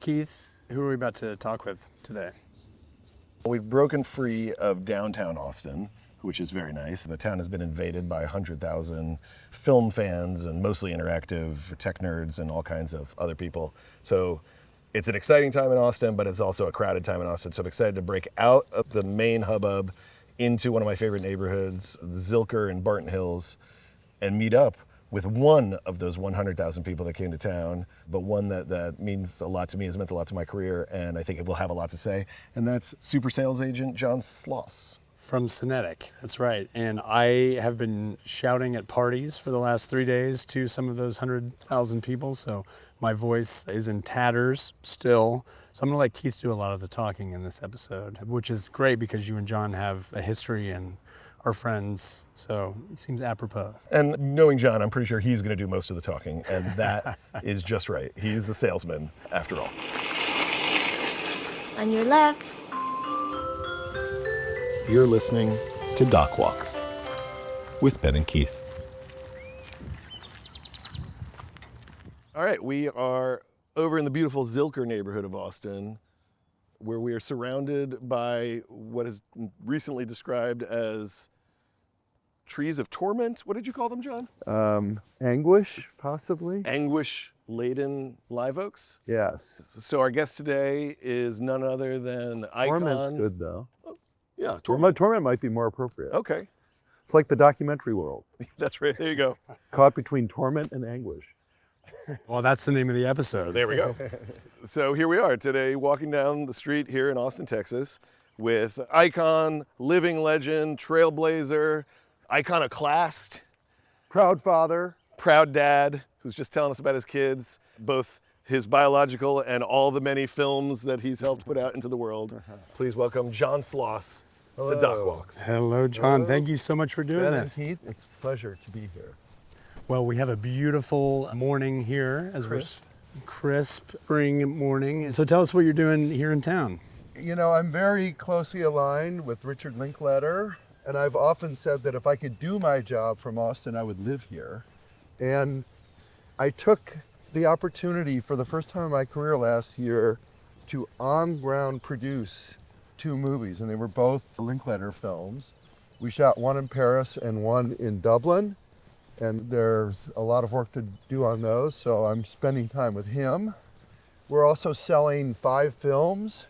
Keith, who are we about to talk with today? We've broken free of downtown Austin, which is very nice. The town has been invaded by 100,000 film fans and mostly interactive tech nerds and all kinds of other people. So it's an exciting time in Austin, but it's also a crowded time in Austin. So I'm excited to break out of the main hubbub into one of my favorite neighborhoods, Zilker in Barton Hills, and meet up with one of those 100,000 people that came to town, but one that means a lot to me, has meant a lot to my career, and I think it will have a lot to say, and that's super sales agent John Sloss. From Cinetic, that's right. And I have been shouting at parties for the last 3 days to some of those 100,000 people, so my voice is in tatters still. So I'm gonna let Keith do a lot of the talking in this episode, which is great because you and John have a history and are friends, so it seems apropos. And knowing John, I'm pretty sure he's gonna do most of the talking, and that is just right. He's a salesman, after all. On your left. You're listening to DocWalks with Ben and Keith. All right, we are over in the beautiful Zilker neighborhood of Austin, where we are surrounded by what is recently described as trees of torment. What did you call them, John? Anguish, possibly? Anguish-laden live oaks. Yes. So our guest today is none other than Icon. Torment's good, though. Yeah, Torment. Torment might be more appropriate. Okay, It's like the documentary world. that's right. There you go. Caught between torment and anguish. Well, that's the name of the episode. There we go. So here we are today, walking down the street here in Austin, Texas, with Icon, living legend, trailblazer, iconoclast, Proud father. proud dad, who's just telling us about his kids, both his biological and all the many films that he's helped put out into the world. Please welcome John Sloss to DocWalks. Hello, John. Thank you so much for doing Ben this. and Heath, it's a pleasure to be here. Well, we have a beautiful morning here as we're crisp spring morning. So tell us what you're doing here in town. You know, I'm very closely aligned with Richard Linklater, and I've often said that if I could do my job from Austin, I would live here. And I took the opportunity for the first time in my career last year to on-ground produce 2 movies, and they were both Linklater films. We shot one in Paris and one in Dublin, and there's a lot of work to do on those, so I'm spending time with him. We're also selling 5 films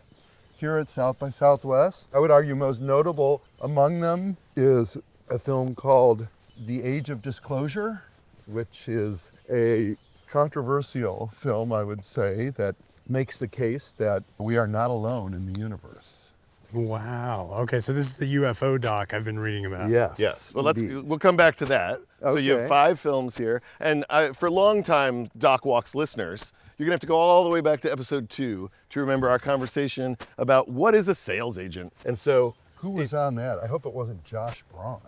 here at South by Southwest. I would argue most notable among them is a film called The Age of Disclosure, which is a controversial film, I would say, that makes the case that we are not alone in the universe. Wow. Okay, so this is the UFO doc I've been reading about. Yes. Yes, well, indeed. we'll come back to that. So you have Okay. 5 films here, and for longtime DocWalks listeners, you're gonna have to go all the way back to episode 2 to remember our conversation about what is a sales agent. And so, Who was on that? I hope it wasn't Josh Braun.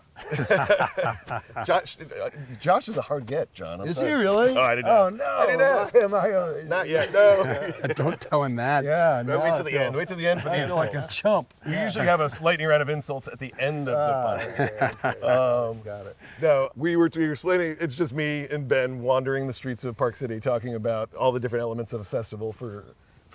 Josh is a hard get, John. I'm Is sorry. he really? Oh, I didn't Oh ask. no! I didn't ask. Am I? Not yet. No. Don't tell him that. Yeah. No, no, wait I till the feel- end. Wait till the end for the I feel like a insults. chump. We usually have a lightning round of insults at the end of the podcast. Got it. No, we were explaining, it's just me and Ben wandering the streets of Park City talking about all the different elements of a festival for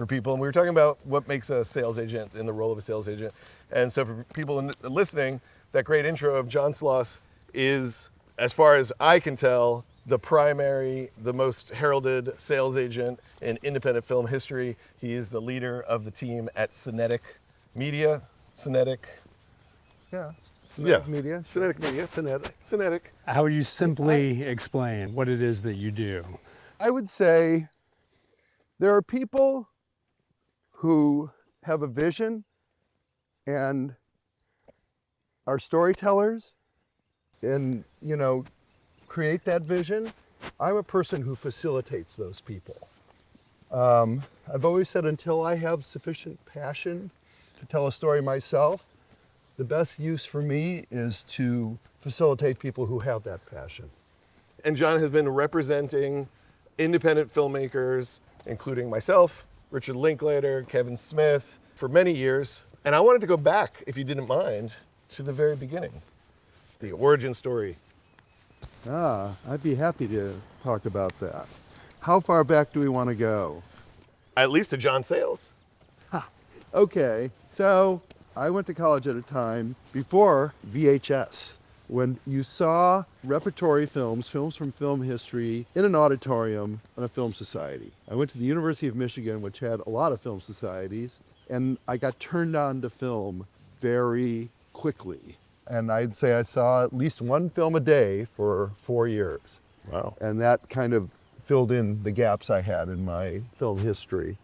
people. And we were talking about what makes a sales agent and the role of a sales agent. And so for people listening, that great intro of John Sloss is, as far as I can tell, the primary, the most heralded sales agent in independent film history. He is the leader of the team at Cinetic Media. Cinetic. Yeah. Yeah. Media. Cinetic Media. Cinetic. How would you simply explain what it is that you do? I would say there are people who have a vision and are storytellers and, you know, create that vision. I'm a person who facilitates those people. I've always said until I have sufficient passion to tell a story myself, the best use for me is to facilitate people who have that passion. And John has been representing independent filmmakers, including myself, Richard Linklater, Kevin Smith, for many years. And I wanted to go back, if you didn't mind, to the very beginning, the origin story. I'd be happy to talk about that. How far back do we want to go? At least to John Sayles. Okay, so I went to college at a time before VHS, when you saw repertory films from film history in an auditorium in a film society. I went to the University of Michigan, which had a lot of film societies, and I got turned on to film very quickly. And I'd say I saw at least one film a day for 4 years. Wow. And that kind of filled in the gaps I had in my film history.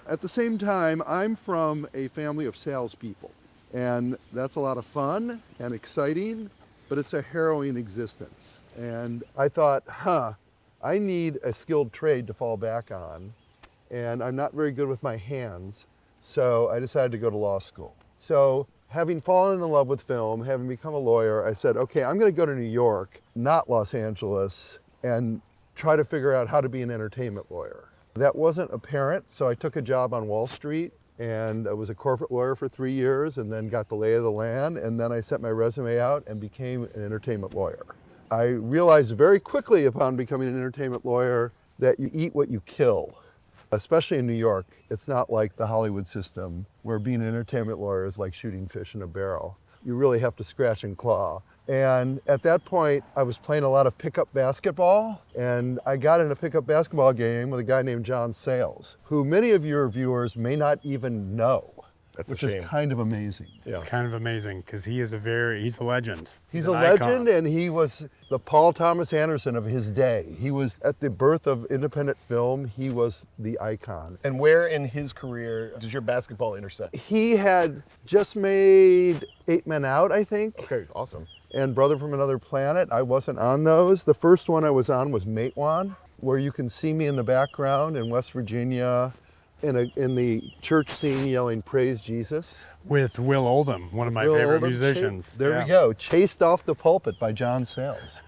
At the same time, I'm from a family of salespeople, and that's a lot of fun and exciting, but it's a harrowing existence. And I thought, I need a skilled trade to fall back on, and I'm not very good with my hands, so I decided to go to law school. So having fallen in love with film, having become a lawyer, I said, okay, I'm going to go to New York, not Los Angeles, and try to figure out how to be an entertainment lawyer. That wasn't apparent, so I took a job on Wall Street, and I was a corporate lawyer for 3 years, and then got the lay of the land, and then I sent my resume out and became an entertainment lawyer. I realized very quickly upon becoming an entertainment lawyer that you eat what you kill. Especially in New York, it's not like the Hollywood system where being an entertainment lawyer is like shooting fish in a barrel. You really have to scratch and claw. And at that point, I was playing a lot of pickup basketball, and I got in a pickup basketball game with a guy named John Sayles, who many of your viewers may not even know, which is kind of amazing. It's kind of amazing because he's a legend. He's an a icon. legend, and he was the Paul Thomas Anderson of his day. He was at the birth of independent film. He was the icon. And where in his career does your basketball intersect? He had just made 8 Men Out, I think. Okay, awesome. And Brother from Another Planet. I wasn't on those. The first one I was on was Matewan, where you can see me in the background in West Virginia in the church scene yelling, "Praise Jesus." With Will Oldham, one of my favorite musicians. There we go. Chased off the pulpit by John Sayles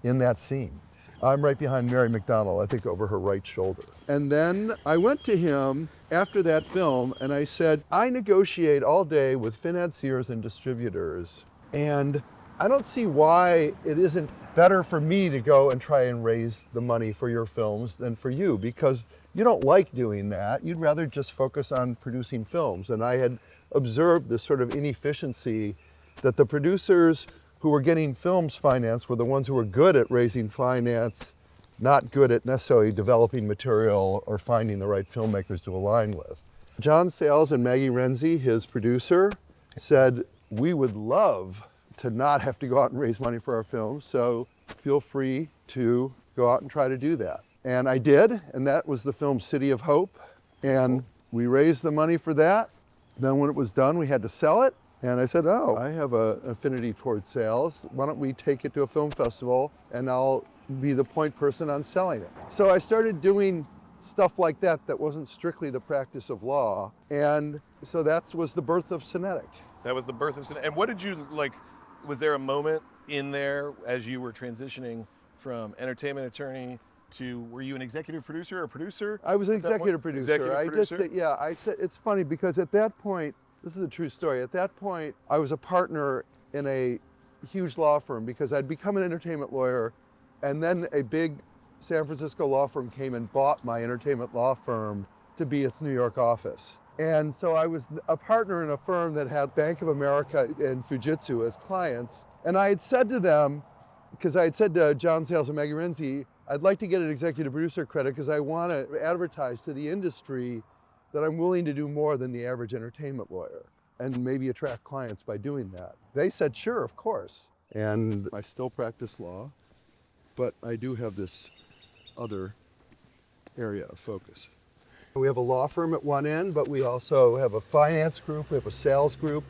in that scene. I'm right behind Mary McDonnell, I think over her right shoulder. And then I went to him after that film and I said, I negotiate all day with financiers and distributors, and I don't see why it isn't better for me to go and try and raise the money for your films than for you, because you don't like doing that. You'd rather just focus on producing films. And I had observed this sort of inefficiency that the producers who were getting films financed were the ones who were good at raising finance, not good at necessarily developing material or finding the right filmmakers to align with. John Sayles and Maggie Renzi, his producer, said, we would love to not have to go out and raise money for our films, so feel free to go out and try to do that. And I did, and that was the film City of Hope. And we raised the money for that. Then when it was done, we had to sell it. And I said, oh, I have an affinity towards sales. Why don't we take it to a film festival and I'll be the point person on selling it. So I started doing stuff like that that wasn't strictly the practice of law. And so that was the birth of Cinetic. That was the birth of Cinetic. And what did you, like, was there a moment in there as you were transitioning from entertainment attorney to, were you an executive producer or producer? I was an executive producer. I said, it's funny because at that point, this is a true story. At that point, I was a partner in a huge law firm because I'd become an entertainment lawyer, and then a big San Francisco law firm came and bought my entertainment law firm to be its New York office. And so I was a partner in a firm that had Bank of America and Fujitsu as clients. And I had said to them, because I had said to John Sayles and Maggie Renzi, I'd like to get an executive producer credit because I want to advertise to the industry that I'm willing to do more than the average entertainment lawyer and maybe attract clients by doing that. They said, sure, of course. And I still practice law, but I do have this other area of focus. We have a law firm at one end, but we also have a finance group, we have a sales group.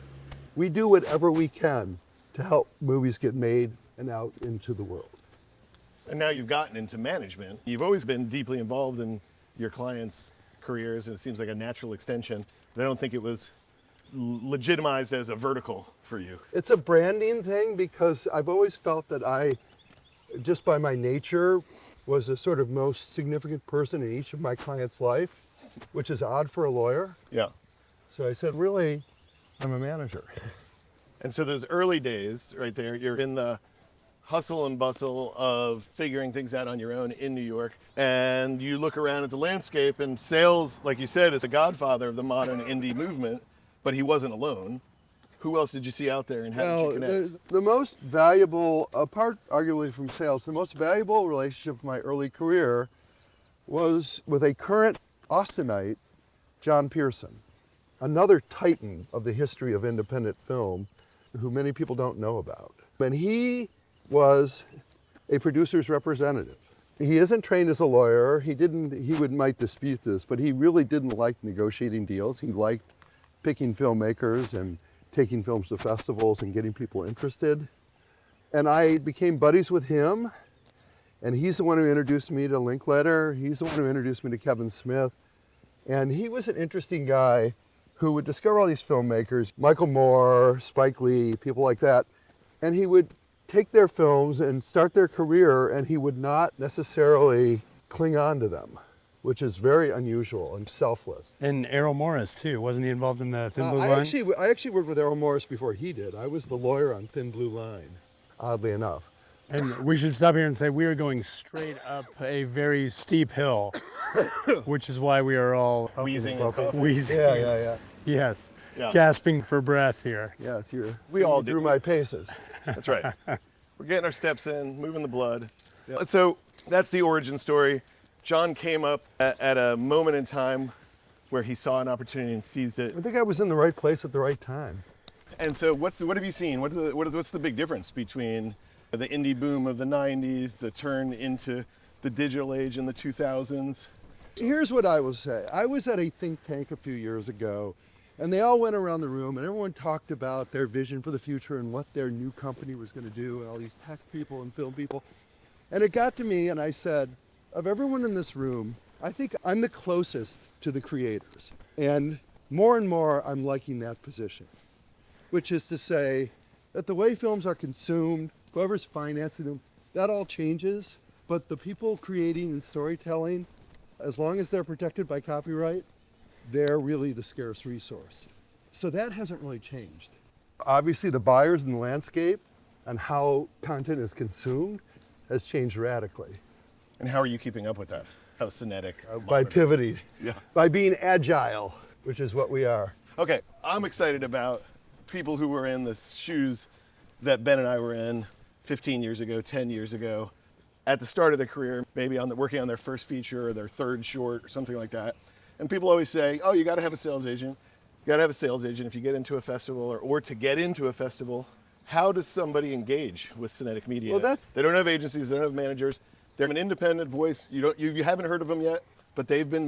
We do whatever we can to help movies get made and out into the world. And now you've gotten into management. You've always been deeply involved in your clients' careers, and it seems like a natural extension. But I don't think it was legitimized as a vertical for you. It's a branding thing because I've always felt that I, just by my nature, was the sort of most significant person in each of my clients' life, which is odd for a lawyer. Yeah. So I said, really, I'm a manager. And so those early days right there, you're in the hustle and bustle of figuring things out on your own in New York, and you look around at the landscape, and Sayles, like you said, is a godfather of the modern indie movement, but he wasn't alone. Who else did you see out there, and how did you connect? The most valuable, apart arguably from Sayles, the most valuable relationship of my early career was with a current Austinite, John Pierson, another titan of the history of independent film, who many people don't know about. And he was a producer's representative. He isn't trained as a lawyer. Might dispute this, but he really didn't like negotiating deals. He liked picking filmmakers and taking films to festivals and getting people interested. And I became buddies with him, and he's the one who introduced me to Linklater. He's the one who introduced me to Kevin Smith. And he was an interesting guy who would discover all these filmmakers, Michael Moore, Spike Lee, people like that, and he would take their films and start their career, and he would not necessarily cling on to them, which is very unusual and selfless. And Errol Morris, too. Wasn't he involved in the Thin Blue Line? I actually worked with Errol Morris before he did. I was the lawyer on Thin Blue Line, oddly enough. And we should stop here and say we are going straight up a very steep hill, which is why we are all Wheezing and coughing. wheezing. Yeah. Yes, Yeah. gasping for breath here. Yes, We all through do. my paces. That's right. We're getting our steps in, moving the blood. Yep. So that's the origin story. John came up at a moment in time where he saw an opportunity and seized it. I think I was in the right place at the right time. And so what have you seen? What's the big difference between the indie boom of the 90s, the turn into the digital age in the 2000s? Here's what I will say. I was at a think tank a few years ago, and they all went around the room, and everyone talked about their vision for the future and what their new company was going to do, and all these tech people and film people. And it got to me, and I said, of everyone in this room, I think I'm the closest to the creators. And more, I'm liking that position, which is to say that the way films are consumed, whoever's financing them, that all changes. But the people creating and storytelling, as long as they're protected by copyright, they're really the scarce resource. So that hasn't really changed. Obviously, the buyers and the landscape and how content is consumed has changed radically. And how are you keeping up with that? How Cinetic? By pivoting, Yeah. by being agile, which is what we are. Okay, I'm excited about people who were in the shoes that Ben and I were in 15 years ago, 10 years ago, at the start of their career, maybe working on their first feature or their third short or something like that. And people always say, oh, you got to have a sales agent. You got to have a sales agent if you get into a festival or to get into a festival. How does somebody engage with Cinetic Media? Well, they don't have agencies, they don't have managers. They're an independent voice. You haven't heard of them yet, but they've been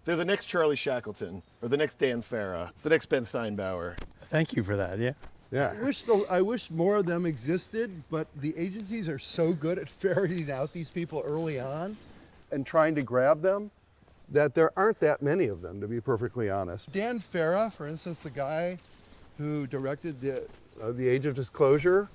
they're the next Charlie Shackleton or the next Dan Farah, the next Ben Steinbauer. Thank you for that, yeah. Yeah. I wish more of them existed, but the agencies are so good at ferreting out these people early on and trying to grab them that there aren't that many of them, to be perfectly honest. Dan Farah, for instance, the guy who directed the Age of Disclosure,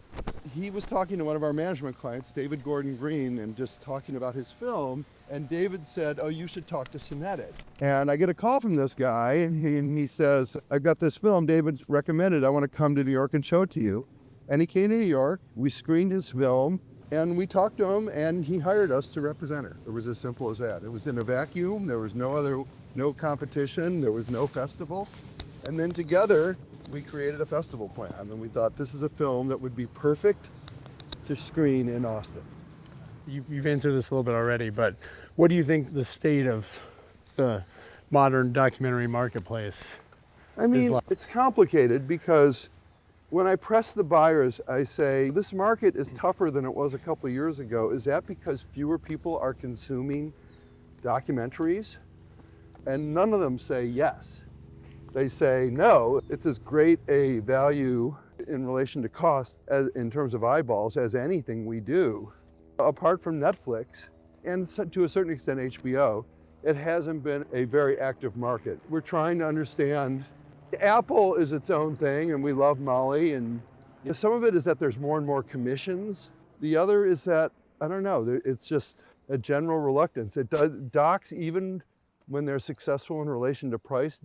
he was talking to one of our management clients, David Gordon Green, and just talking about his film. And David said, oh, you should talk to Cinetic. And I get a call from this guy, and he says, I've got this film David recommended. I want to come to New York and show it to you. And he came to New York. We screened his film, and we talked to him, and he hired us to represent it. It was as simple as that. It was in a vacuum. There was no competition. There was no festival. And then together, we created a festival plan, and we thought this is a film that would be perfect to screen in Austin. You've answered this a little bit already, but what do you think the state of the modern documentary marketplace I mean, is like? it's complicated because when I press the buyers, I say, this market is tougher than it was a couple of years ago. Is that because fewer people are consuming documentaries? And none of them say yes. They say, no, it's as great a value in relation to cost in terms of eyeballs as anything we do. Apart from Netflix, and to a certain extent HBO, it hasn't been a very active market. We're trying to understand, Apple is its own thing, and we love Molly, and some of it is that there's more and more commissions. The other is that, I don't know, it's just a general reluctance. Docs, even when they're successful in relation to price,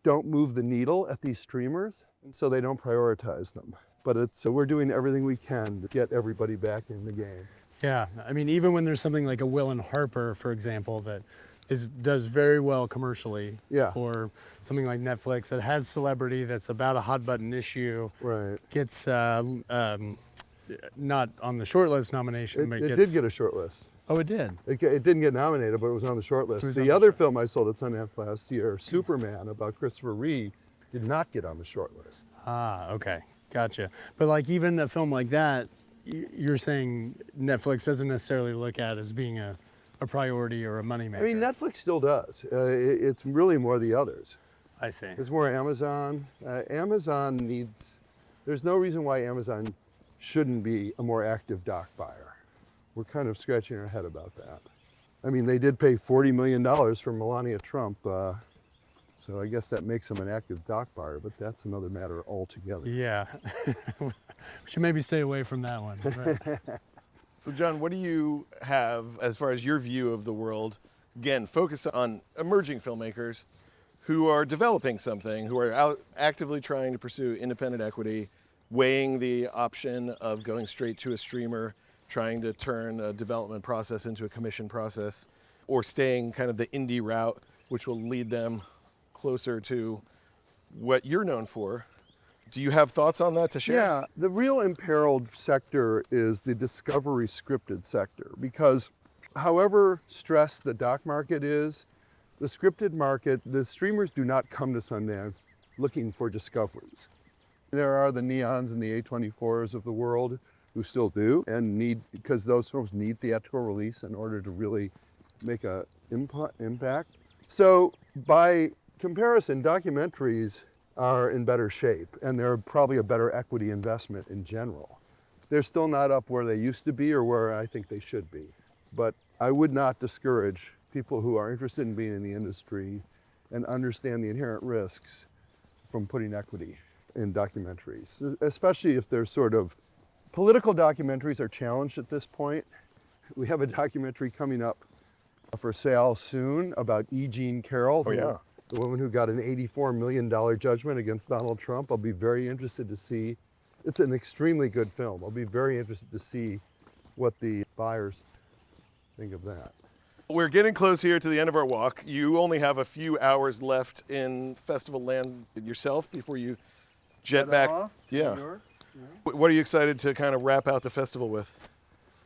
don't move the needle at these streamers, and so they don't prioritize them. But so we're doing everything we can to get everybody back in the game. Yeah, I mean, even when there's something like a Will and Harper, for example, that does very well commercially for something like Netflix that has celebrity, that's about a hot button issue, Right. gets not on the shortlist nomination, but It did get a short list. Oh, it did? It didn't get nominated, but it was on the short list. on The the other film I sold at Sundance last year, Superman, about Christopher Reeve, did not get on the short list. Ah, okay, gotcha. But like even a film like that, you're saying Netflix doesn't necessarily look at as being a priority or a moneymaker. I mean, Netflix still does. It's really more the others. I see. It's more Amazon. Amazon needs, there's no reason why Amazon shouldn't be a more active doc buyer. We're kind of scratching our head about that. I mean, they did pay $40 million for Melania Trump, so I guess that makes them an active doc buyer, but that's another matter altogether. Yeah. We should maybe stay away from that one. Right. So John, what do you have as far as your view of the world? Again, focus on emerging filmmakers who are developing something, who are out actively trying to pursue independent equity, weighing the option of going straight to a streamer, trying to turn a development process into a commission process, or staying kind of the indie route, which will lead them closer to what you're known for. Do you have thoughts on that to share? Yeah, the real imperiled sector is the discovery scripted sector, because however stressed the doc market is, the scripted market, the streamers do not come to Sundance looking for discoveries. There are the Neons and the A24s of the world who still do, and need, because those films need theatrical release in order to really make an impact. So by comparison, documentaries are in better shape, and they're probably a better equity investment in general. They're still not up where they used to be or where I think they should be. But I would not discourage people who are interested in being in the industry and understand the inherent risks from putting equity in documentaries, especially if they're sort of, political documentaries are challenged at this point. We have a documentary coming up for sale soon about E. Jean Carroll. Oh, yeah. The woman who got an $84 million judgment against Donald Trump. I'll be very interested to see. It's an extremely good film. I'll be very interested to see what the buyers think of that. We're getting close here to the end of our walk. You only have a few hours left in festival land yourself before you jet back. Off to Yeah. New York? What are you excited to kind of wrap out the festival with?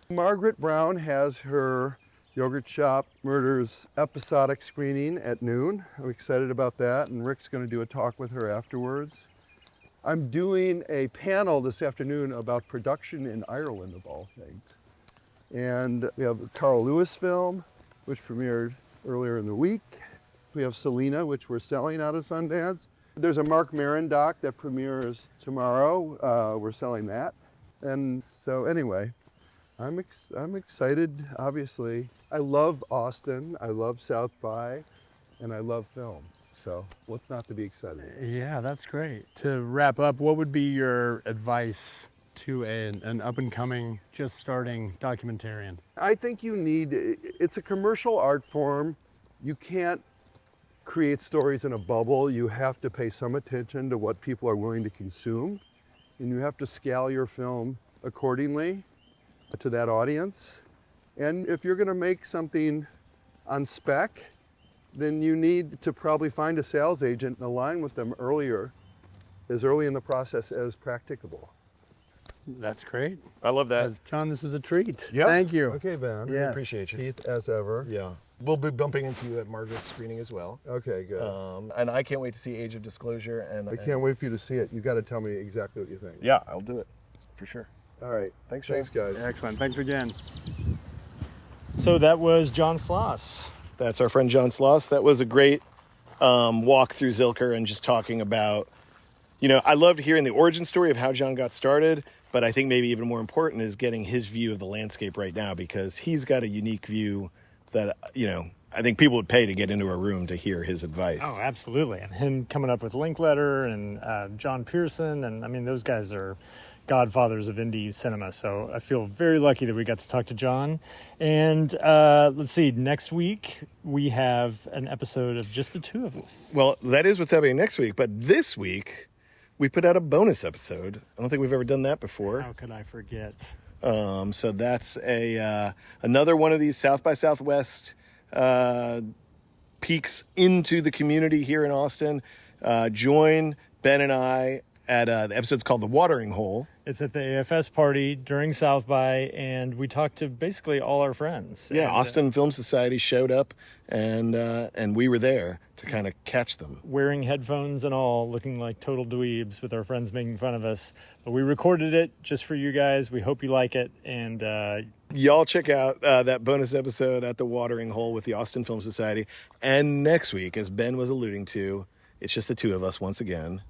Margaret Brown has her Yogurt Shop Murders episodic screening at noon. I'm excited about that, and Rick's going to do a talk with her afterwards. I'm doing a panel this afternoon about production in Ireland, of all things. And we have a Carl Lewis film, which premiered earlier in the week. We have Selena, which we're selling out of Sundance. There's a Mark Maron doc that premieres tomorrow. We're selling that. And so anyway, I'm excited, obviously. I love Austin, I love South by, and I love film. So what's not to be excited? Yeah, that's great. To wrap up, what would be your advice to an up-and-coming, just starting documentarian? I think you need, it's a commercial art form. You can't create stories in a bubble. You have to pay some attention to what people are willing to consume, and you have to scale your film accordingly to that audience. And if you're going to make something on spec, then you need to probably find a sales agent and align with them as early in the process as practicable. That's great. I love that. John, this was a treat. Yeah. Thank you. Okay, Ben. Yes. Appreciate you. Keith, as ever. Yeah. We'll be bumping into you at Margaret's screening as well. Okay, good. And I can't wait to see Age of Disclosure. And I can't wait for you to see it. You got to tell me exactly what you think. Yeah, I'll do it for sure. All right. Thanks, Thanks, John. guys. Excellent. Thanks again. So that was John Sloss. That's our friend John Sloss. That was a great walk through Zilker and just talking about, I loved hearing the origin story of how John got started, but I think maybe even more important is getting his view of the landscape right now, because he's got a unique view that, I think people would pay to get into a room to hear his advice. Oh, absolutely. And him coming up with Linklater and John Pierson. And I mean, those guys are godfathers of indie cinema. So I feel very lucky that we got to talk to John. And let's see, next week we have an episode of just the two of us. Well, that is what's happening next week, but this week we put out a bonus episode. I don't think we've ever done that before. How could I forget? So that's another one of these South by Southwest peeks into the community here in Austin. Join Ben and I at the episode's called The Watering Hole. It's at the AFS party during South by, and we talked to basically all our friends. Yeah, and, Austin Film Society showed up, and we were there to kind of catch them. wearing headphones and all, looking like total dweebs with our friends making fun of us. But we recorded it just for you guys. We hope you like it. And Y'all check out that bonus episode at The Watering Hole with the Austin Film Society. And next week, as Ben was alluding to, it's just the two of us once again.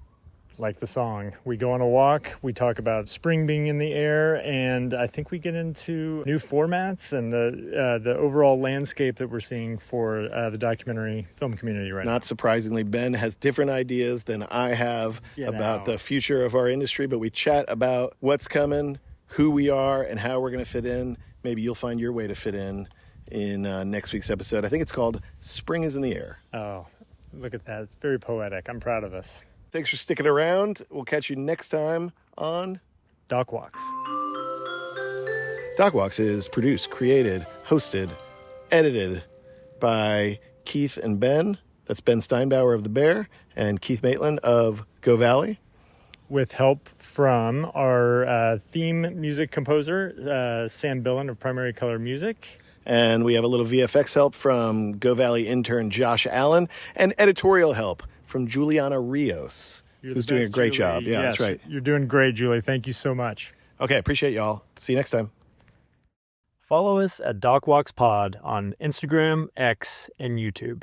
like the song, we go on a walk, we talk about spring being in the air, and I think we get into new formats and the overall landscape that we're seeing for the documentary film community right now. Not surprisingly, Ben has different ideas than I have about the future of our industry, but we chat about what's coming, who we are, and how we're going to fit in. Maybe you'll find your way to fit in next week's episode. I think it's called Spring is in the Air. Oh, look at that. It's very poetic. I'm proud of us. Thanks for sticking around. We'll catch you next time on DocWalks. DocWalks is produced, created, hosted, edited by Keith and Ben. That's Ben Steinbauer of The Bear and Keith Maitland of Go Valley. With help from our theme music composer, Sam Billen of Primary Color Music. And we have a little VFX help from Go Valley intern Josh Allen and editorial help from Juliana Rios, who's doing a great job. Yeah, yes, that's right. You're doing great, Julie. Thank you so much. Okay, appreciate y'all. See you next time. Follow us at DocWalks Pod on Instagram, X, and YouTube.